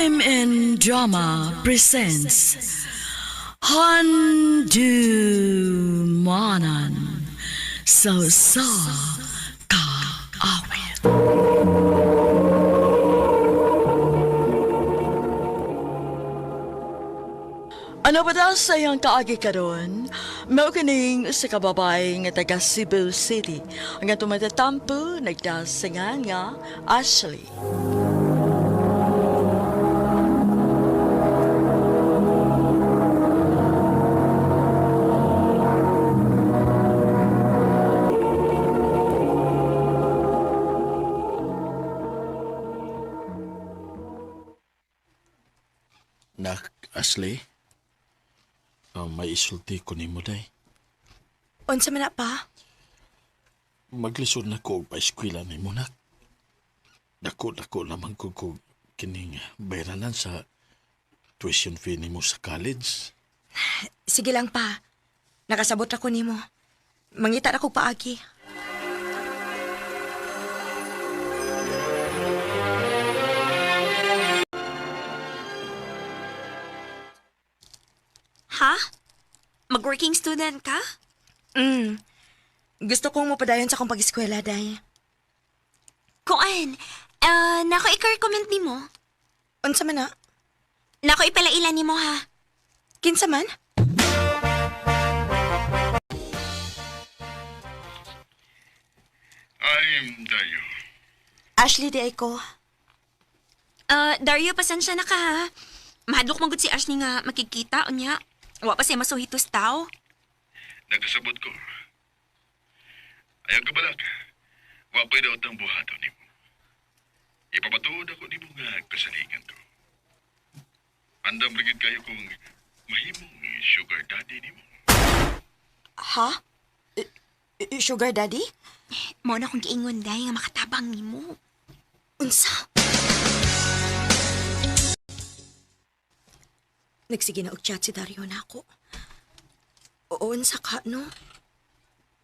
RMN Drama presents Handumanan So Ka Awit. Ano ba daw sa iyang kaagi karon? Mao kining sa kababay nga taga Cebu City. Ang atong matatampo nagdasingan nga Ashley. Nak, Ashley, may isulti ko ni mo day. Unsa man na pa? Maglisod na ko pa eskwela ni mo, nak. Dako lamang ko kining bayranan sa tuition fee ni mo sa college. Sige lang pa. Nakasabot ako nimo. Mangita ako paagi. Ha? Mag-working student ka? Gusto kong mapadayon sa akong pag-eskwela, day. Kuan, nako i-recommend ni mo. Unsa man na? Nako ipalailan ni mo ha. Kinsa man? I'm Dayo. Ashley, di ay ko. Dario, pasensya na ka ha. Mahadlok magud si Ashley nga makikita o niya. Wa pa siya masuhitos tao. Nagkasabot ko. Ayaw ka balak. Wapay daw tang buhato ni mo. Ipapatuod ako ni mo nga kasalingan ko. Andam rigid kayo kung mahimong sugar daddy ni mo. Ha? Sugar daddy? Mo na kung giingon day nga makatabang ni mo. Unsa? Nagsige na og chat si Dario na ako. Oo, unsa ka, no?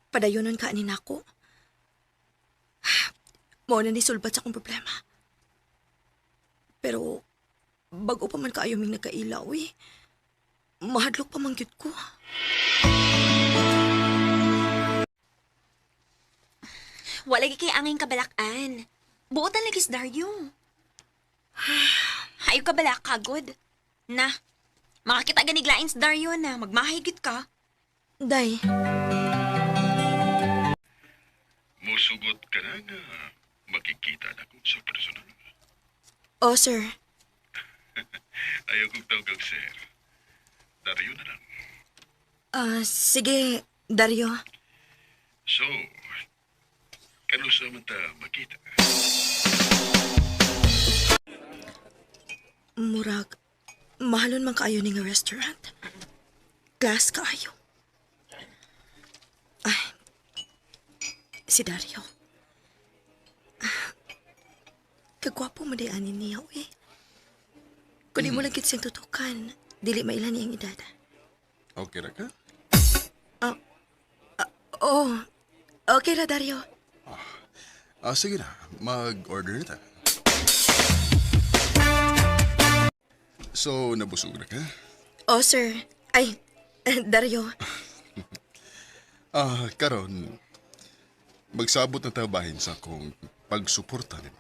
Padayonon ka ni nako. Mao na ni sulbat sa akong problema. Pero, bago pa man kaayo ming nagkailaw eh. Mahadlok pa man gyud ko. Wala lagi kay angin kabalakan. Buotan lagi si Dario. Hayo kabalak kagod. Na, makakita ganiglain si Dario na magmahigit ka. Day, Musugot ka na nga makikita na ko sa personal. oh sir. Ayaw kong tawag sir. Dario na lang. Sige, Dario. So, kanusa man ta makita. Murag, mahalon man kaayo ni nga restaurant. Class kaayo. Ay, si Dario. Kagwapo mo di anin niya, eh. Kung di mo lang siyang tutukan, dili mailan niyang edad. Okay ra ka? Oh, okay ra, Dario. Sige na. Mag-order na ta. So, nabusog na ka? Oh, sir. Ay, Dario. Karon, magsabot na tabahin sa akong pagsuporta nimo.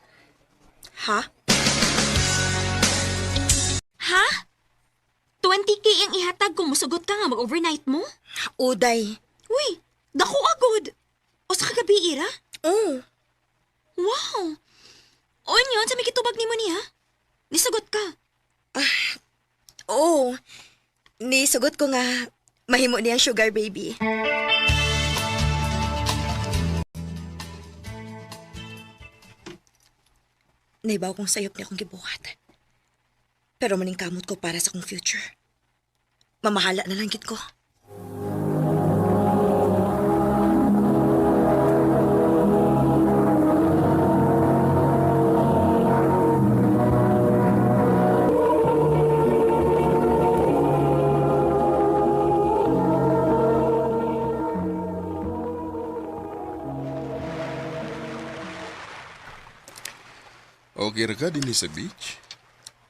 Ha? Ha? 20K ang ihatag kung musugot ka nga mag-overnight mo? Uday. Uy, dako agod. O sa kagabi, Ira? Oh, Wow! O yun, sa may kitubag ni mo niya? Nisugot ka. oh. Nisugot ko nga, mahimo niyang sugar baby. Naibaw kong sayop niya akong gibuhat. Pero maning kamot ko para sa kong future. Mamahala na lang gid ko. Okay ra ka din sa beach?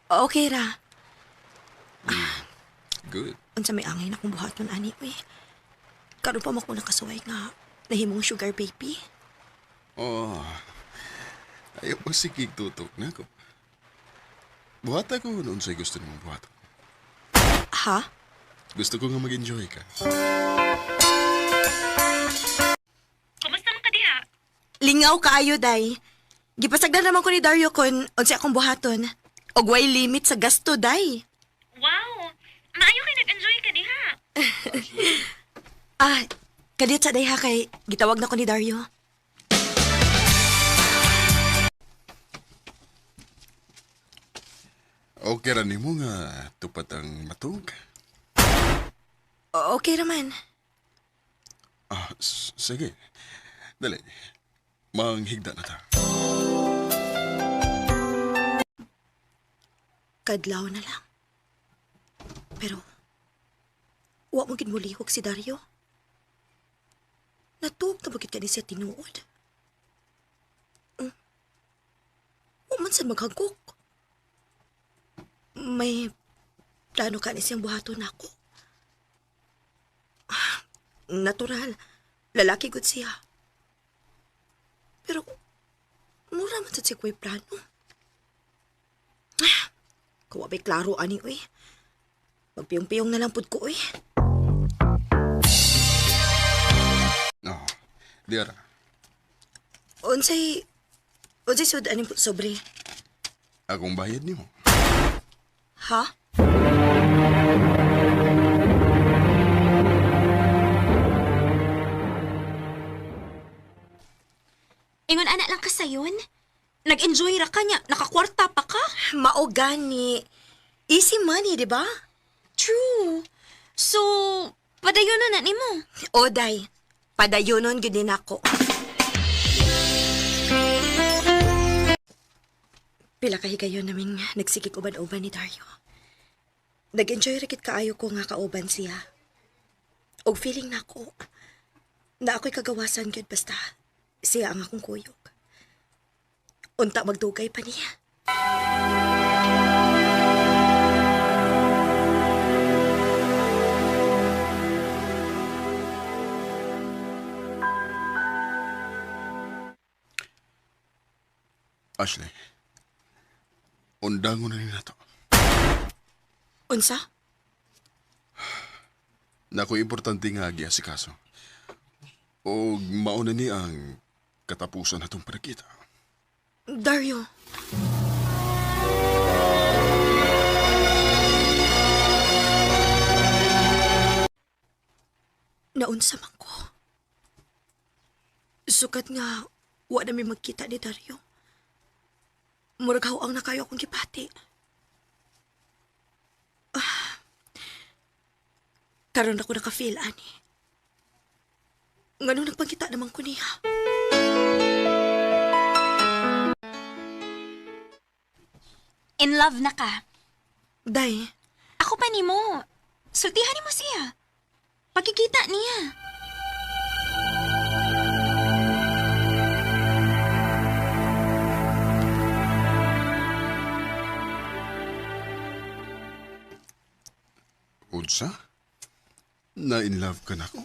Okay ra. Good. Unsa may angay na kong buhaton, ani, uy. Karon pa mo ko nakasuway nga nahimong sugar baby. Oh, ayaw pa sikig tutok na ko. Buhat ako noon sa'y gusto mong buhat. Ha? Gusto ko nga mag-enjoy ka. Kumusta man ka diha? Lingaw kaayo, day. Gipasagdan naman ko ni Dario kon unsa akong buhaton. Og way limit sa gasto, day. Wow! Maayo kay nag-enjoy ka diha. Ah, kadiyot sa day ha kay gitawag na ko ni Dario. Okay ra nimo nga tupat ang matug. Okay raman. Sige. Dali. Manghigda na ta. Kadlaw na lang. Pero, wa mo gid mulihok si Dario. Natuog na bakit ka ni siya tinuod? Wa man sad maghagkok. May plano ka ni siyang buhaton ako. Natural. Lalaki gud siya. Pero, mura man sad siya ko'y plano. Kawa ba'y klaro, ani, uy. Magpiyong-piyong na lang pud ko, uy. Oh, diara. Unsay sud ani sobre. Akong bayad nimo. Ha? Ingon anak lang ka sayon. Nag-enjoy ra ka niya. Nakakwarta pa ka. Mao gani. Easy money, di ba? True. So, padayon na nimo. Oday, padayonon gud din ako. Pila ka higayon naming nagsikik uban-uban ni Dario. Nag-enjoy rakit kaayo ko nga kauban siya. Og feeling nako na ako'y kagawasan gyud basta siya ang akong kuyog. Unta magdugay pa niya. Ashley, undangon na rin na to. Unsa? Naku importante nga agi si kaso. O mauna ni ang katapusan natong panakita. Dario. Naunsa man ko. Sukat nga, wa na may magkita ni Dario. Murag hawang na kayo akong gipati. Karon ako naka-feel, ani. Nganong nagpagkita naman ko niya. In love na ka. Day, Ako pa nimo. Sultihan nimo siya. Pagkikita niya. Unsa? Na in love ka na ko?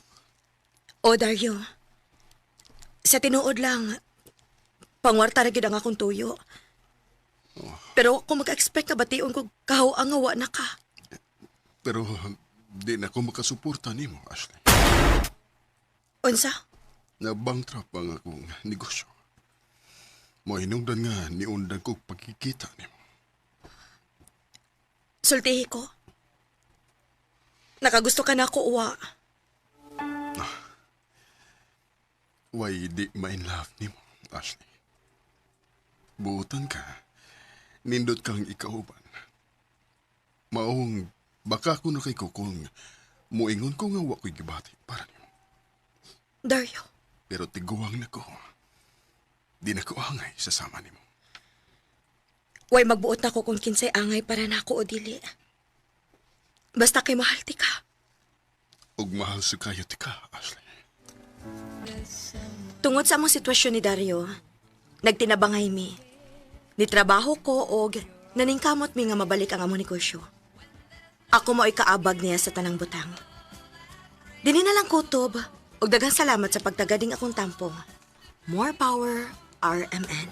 o Dario. Sa tinuod lang, pangwarta na gid ang akong tuyo. Pero kung maka-expect ka bation ko kahawang nga wa na ka. Pero di na ko makasuporta nimo, Ashley. Unsa? Nabangtrap ang akong negosyo. Mahinungdan nga niundan ko pagkikita nimo. Sultihi ko. Nakagusto ka na ako, uwa. Why di ma-in love nimo, Ashley? Buutan ka. Nindot kang ikauban. Maong baka ko na kay ko kung muingon ko nga wa ko'y gibati para nimo. Dario, Pero tiguang na ko. Di na ko angay sa sama nimo. way magbuot na ko kung kinsay angay para na ako o dili. Basta kay mahal ti ka. Ug mahal sa kayo ti ka, Ashley. Tungod sa among sitwasyon ni Dario, nagtinabangay mi. Nitrabaho ko og Naningkamot mi nga mabalik ang amo negosyo. Ako mo'y kaabag niya sa tanang butang. Dini na lang kutob, ug daghang salamat sa pagtagading akong tampong. More power, RMN.